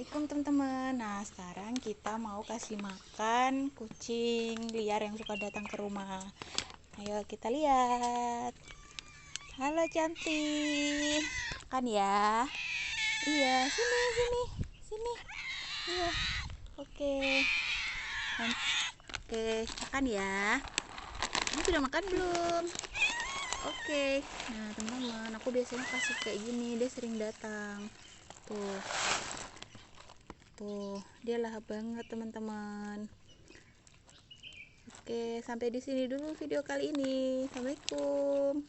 Assalamualaikum teman-teman. Nah, sekarang kita mau kasih makan kucing liar yang suka datang ke rumah. Ayo kita lihat. Halo cantik. Makan ya. Iya, sini. Sini. Iya. Oke. Oke, makan ya. Kamu sudah makan belum? Oke. Nah, teman-teman, aku biasanya kasih kayak gini, dia sering datang. Tuh, dia lahap banget teman-teman. Oke, sampai di sini dulu video kali ini. Assalamualaikum.